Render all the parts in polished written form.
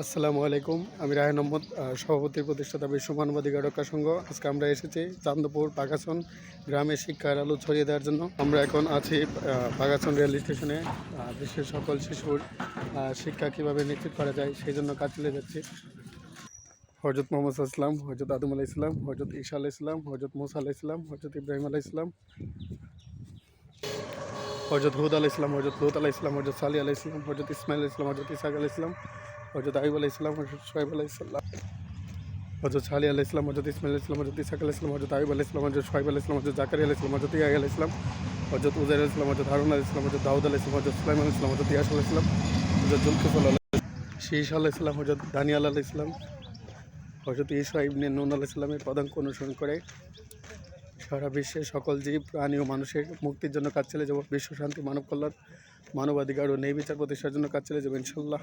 আসসালামু আলাইকুম। আমি রায়হান আহমদ, সভাপতি প্রতিষ্ঠাতা বিশ্ব মানবাধিকার রক্ষা সংঘ। আজকে আমরা এসেছি চান্দপুর পাকাসন গ্রামে শিক্ষার আলো ছড়িয়ে দেওয়ার জন্য। আমরা এখন আছি পাকাসন রেল স্টেশনে। বিশ্বের সকল শিশুর শিক্ষা কীভাবে নিশ্চিত করা যায় সেই জন্য কাজ চালিয়ে যাচ্ছি। হযরত মুহাম্মদ সাল্লাল্লাহু আলাইহি ওয়াসাল্লাম, হযরত আদম আলাইহিস সালাম, হযরত ঈসা আলাইহিস সালাম, হযরত মুসা আলাইহিস সালাম, হযরত ইব্রাহিম আলাইহিস সালাম, হযরত হুদ আলাইহিস সালাম, হযরত লূত আলাইহিস সালাম, হযরত সালিহ আলাইহিস সালাম, হযরত ইসমাঈল আলাইহিস সালাম, হযরত ইসহাক আলাইহিস সালাম, হযরত আইয়ুব আলাইহিস সালাম, হযরত শুআয়ব আলাইহিস সালাম, হযরত সালিহ আলাইহিস সালাম, হযরত ইসমাঈল আলাইহিস সালাম, হযরত ইসহাক আলাইহিস সালাম, হযরত আইয়ুব আলাইহিস সালাম, হযরত শুআয়ব আলাইহিস সালাম, হযরত জাকারিয়া আলাইহিস সালাম, হযরত ইয়াহইয়া আলাইহিস সালাম, হযরত উযাইর আলাইহিস সালাম, হযরত হারুন আলাইহিস সালাম, হযরত দাউদ আলাইহিস সালাম, হযরত সুলাইমান আলাইহিস সালাম, হযরত ইয়াস আলাইহিস সালাম, হযরত যুলকিফল শীশ আলাইহিস সালাম, হযরত দানিয়াল আলাইহিস সালাম, হযরত ঈসা ইবনে নুন আলাইহিস সালামের পদাঙ্ক অনুসরণ করে সারা বিশ্বের সকল জীব, প্রাণী ও মানুষের মুক্তির জন্য কাজ চালিয়ে যাব। বিশ্ব শান্তি, মানব কল্যাণ, মানবাধিকার ও ন্যায় বিচার প্রতিষ্ঠার জন্য কাজ চালিয়ে যাবো ইনশাল্লাহ।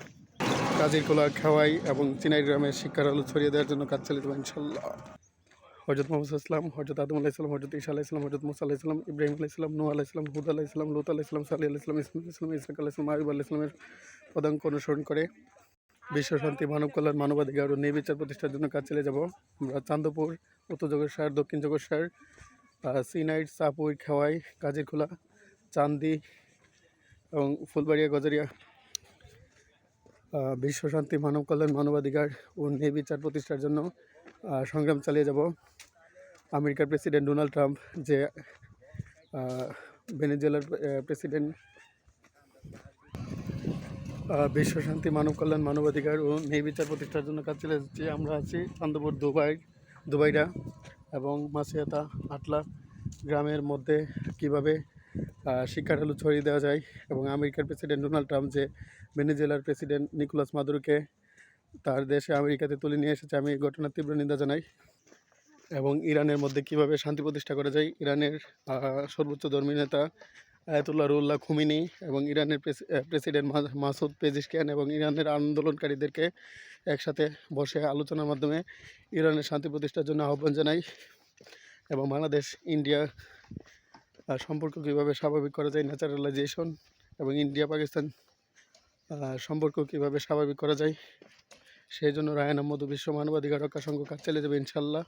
কাজিরকোলা, খেওয়াই এবং চিনাই গ্রামের শিক্ষার আলো ছড়িয়ে দেওয়ার জন্য কাজ চালিয়ে যাবো ইনশাল্লাহ। হযরত মুহাম্মদ সাল্লাল্লাহু আলাইহি ওয়াসাল্লাম, হযরত আদম আলাইহিস সালাম, হযরত ঈসা আলাইহিস সালাম, হযরত মুসা আলাইহিস সালাম, ইব্রাহিম আলাইহিস সালাম, নূহ আলাইহিস সালাম, হুদ আলাইহিস সালাম, লূত আলাইহিস সালাম, সালিহ আলাইহিস সালাম, ইসমাঈল আলাইহিস সালাম, ইসহাক আলাইহিস সালাম, আইয়ুব আলাইহিস সালামের পদাঙ্ক অনুসরণ করে বিশ্ব শান্তি, মানব কল্যাণ, মানবাধিকার ও ন্যায় বিচার প্রতিষ্ঠার জন্য কাজ চালিয়ে যাব। আমরা চান্দপুর, উত্তর জগৎসার, দক্ষিণ জগৎসার, সিনাইট, চাপুই, খেওয়াই, কাজিরখোলা, চান্দি এবং ফুলবাড়িয়া, গজারিয়া বিশ্ব শান্তি, মানব কল্যাণ, মানবাধিকার ও ন্যায় বিচার প্রতিষ্ঠার জন্য সংগ্রাম চালিয়ে যাব। আমেরিকার প্রেসিডেন্ট ডোনাল্ড ট্রাম্প যে ভেনেজুয়েলার প্রেসিডেন্ট বিশ্ব শান্তি, মানব কল্যাণ, মানবাধিকার ও ন্যায় বিচার প্রতিষ্ঠার জন্য কাজ চালিয়ে যাচ্ছি। আমরা আছি চান্দপুর দুবাইরা এবং মাসিয়াতা আটলা গ্রামের মধ্যে কিভাবে শিক্ষার আলো ছড়িয়ে দেওয়া যায় এবং আমেরিকার প্রেসিডেন্ট ডোনাল্ড ট্রাম্প যে ভেনেজুয়েলার প্রেসিডেন্ট নিকোলাস মাদুরোকে তার দেশে আমেরিকাতে তুলে নিয়ে এসেছে, আমি এই ঘটনার তীব্র নিন্দা জানাই। এবং ইরানের মধ্যে কিভাবে শান্তি প্রতিষ্ঠা করা যায়, ইরানের সর্বোচ্চ ধর্মীয় নেতা আয়াতুল্লাহ রুহুল্লাহ খুমেনি এবং ইরানের প্রেসিডেন্ট মাসুদ পেজিশকিয়ান এবং ইরানের আন্দোলনকারীদেরকে একসাথে বসে আলোচনার মাধ্যমে ইরানের শান্তি প্রতিষ্ঠার জন্য আহ্বান জানাই। এবং বাংলাদেশ ইন্ডিয়া সম্পর্ক কীভাবে স্বাভাবিক করা যায়, ন্যাচারালাইজেশন এবং ইন্ডিয়া পাকিস্তান সম্পর্ক কীভাবে স্বাভাবিক করা যায় সেই জন্য রায়হান আহমদ বিশ্ব মানবাধিকার রক্ষা সংঘ কাজ চালিয়ে যাবে ইনশাল্লাহ।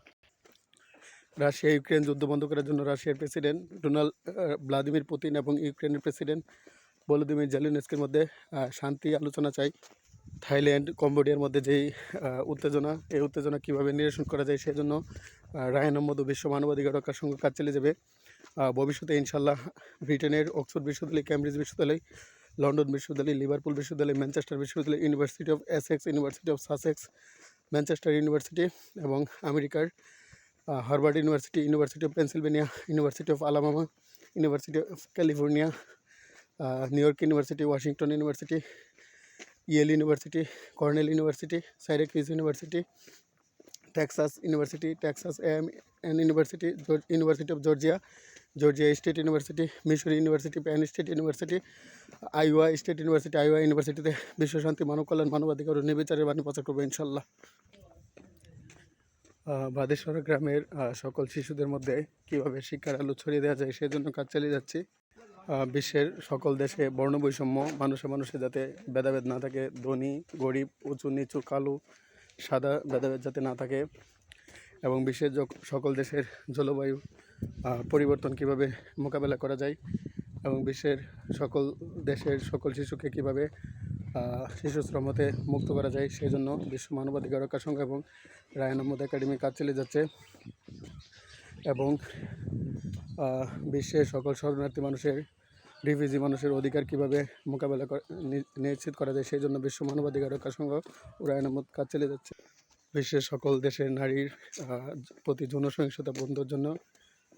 রাশিয়া ইউক্রেন যুদ্ধ বন্ধ করার জন্য রাশিয়ার প্রেসিডেন্ট ভ্লাদিমির পুতিন এবং ইউক্রেনের প্রেসিডেন্ট ভলোদিমির জেলেনস্কির মধ্যে শান্তি আলোচনা চাই। থাইল্যান্ড, কম্বোডিয়ার মধ্যে যেই উত্তেজনা, এই উত্তেজনা কীভাবে নিরসন করা যায় সেজন্য রায়হান আহমদ বিশ্ব মানবাধিকার রক্ষার সঙ্গে কাজ চালিয়ে যাবে। ভবিষ্যতে ইনশাল্লাহ ব্রিটেনের অক্সফোর্ড বিশ্ববিদ্যালয়, ক্যামব্রিজ বিশ্ববিদ্যালয়, লন্ডন বিশ্ববিদ্যালয়, লিভারপুল বিশ্ববিদ্যালয়, ম্যানচেস্টার বিশ্ববিদ্যালয়, university of Essex, university of Sussex, Manchester university এবং আমেরিকার Harvard university, university of Pennsylvania, university of Alabama, university of California, New York university, Washington university, Yale university, Cornell university, Syracuse university, Texas university, Texas M university, university of Georgia, Georgia state university, Missouri university, Penn state university, Iowa state university, Iowa ইউনিভার্সিটিতে বিশ্ব শান্তি, মানব কল্যাণ, মানবাধিকার ও নির্বিচারের বাণী প্রচার করবো ইনশাল্লাহ। বাদেশ্বর গ্রামের সকল শিশুদের মধ্যে কীভাবে শিক্ষার আলো ছড়িয়ে দেওয়া যায় সেজন্য কাজ চালিয়ে যাচ্ছি। বিশ্বের সকল দেশে বর্ণবৈষম্য, মানুষে মানুষে যাতে ভেদাভেদ না থাকে, ধনী গরিব, উঁচু নিচু, কালো সাদা ভেদাভেদ যাতে না থাকে এবং বিশ্বের সকল দেশের জলবায়ু পরিবর্তন কিভাবে মোকাবেলা করা যায় এবং বিশ্বের সকল দেশের সকল শিশুকে কিভাবে শিশু শ্রম হতে মুক্ত করা যায় সেই জন্য বিশ্ব মানবাধিকার রক্ষা সংঘ এবং রায়হান আহমদ একাডেমি কাজ চালিয়ে যাচ্ছে। এবং বিশ্বের সকল শরণার্থী মানুষের, রিফিউজি মানুষের অধিকার কীভাবে মোকাবেলা নিশ্চিত করা যায় সেই জন্য বিশ্ব মানবাধিকার রক্ষা সংঘ ও রায়হান আহমদ কাজ চালিয়ে যাচ্ছে। বিশ্বের সকল দেশের নারীর প্রতি যৌন সহিংসতা বন্ধের জন্য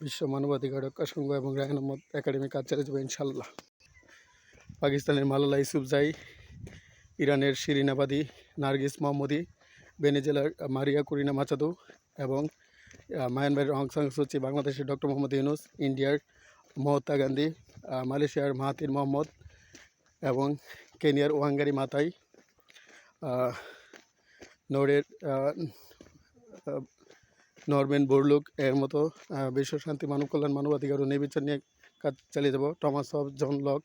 বিশ্ব মানবাধিকার রক্ষা সংঘ এবং রায়হান আহমদ একাডেমি কাজ চালিয়ে যাবে ইনশাল্লাহ। পাকিস্তানের মালালা ইউসুফজাই, ইরানের শিরিন আবাদি, নার্গিস মোহাম্মদী, ভেনেজুয়েলার মারিয়া কুরিনা মাচাদো এবং মায়ানমারের অং সান সু চি, বাংলাদেশের ডক্টর মোহাম্মদ ইউনুস, ইন্ডিয়ার মহাত্মা গান্ধী, মালয়েশিয়ার মাহাতির মোহাম্মদ এবং কেনিয়ার ওয়াঙ্গারি মাতাই, নরম্যান বোরলুক এর মতো বিশ্ব শান্তি, মানব কল্যাণ, মানবাধিকার ও ন্যায় বিচার নিয়ে কাজ চালিয়ে যাব। টমাস হব, জন লক,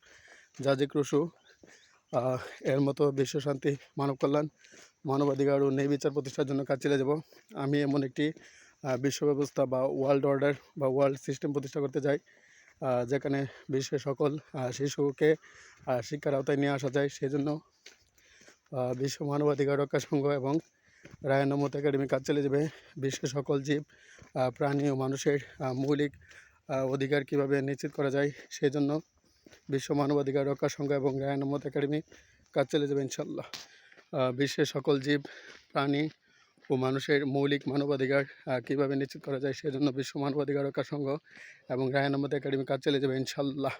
জাজেক রুসো এর মতো বিশ্ব শান্তি, মানব কল্যাণ, মানবাধিকার ও ন্যায় বিচার প্রতিষ্ঠার জন্য কাজ চালিয়ে যাব। আমি এমন একটি বিশ্ব ব্যবস্থা বা ওয়ার্ল্ড অর্ডার বা ওয়ার্ল্ড সিস্টেম প্রতিষ্ঠা করতে চাই, যেখানে বিশ্বের সকল শিশুকে শিক্ষার আওতায় নিয়ে আসা যায়। সেই জন্য বিশ্ব মানবাধিকার রক্ষা সংঘ এবং রায়ান আহমদ একাডেমি কাজ চালিয়ে যাবে। বিশ্বের সকল জীব, প্রাণী ও মানুষের মৌলিক অধিকার কীভাবে নিশ্চিত করা যায়, সেই জন্য বিশ্ব মানবাধিকার রক্ষা সংঘ এবং রায়ান আহমদ একাডেমি কাজ চালিয়ে যাবে ইনশাল্লাহ। বিশ্বের সকল জীব, প্রাণী ও মানুষের মৌলিক মানবাধিকার কীভাবে নিশ্চিত করা যায়, সেজন্য বিশ্ব মানবাধিকার রক্ষা সংঘ এবং রায়ান আহমদ একাডেমি কাজ চালিয়ে যাবে ইনশাল্লাহ।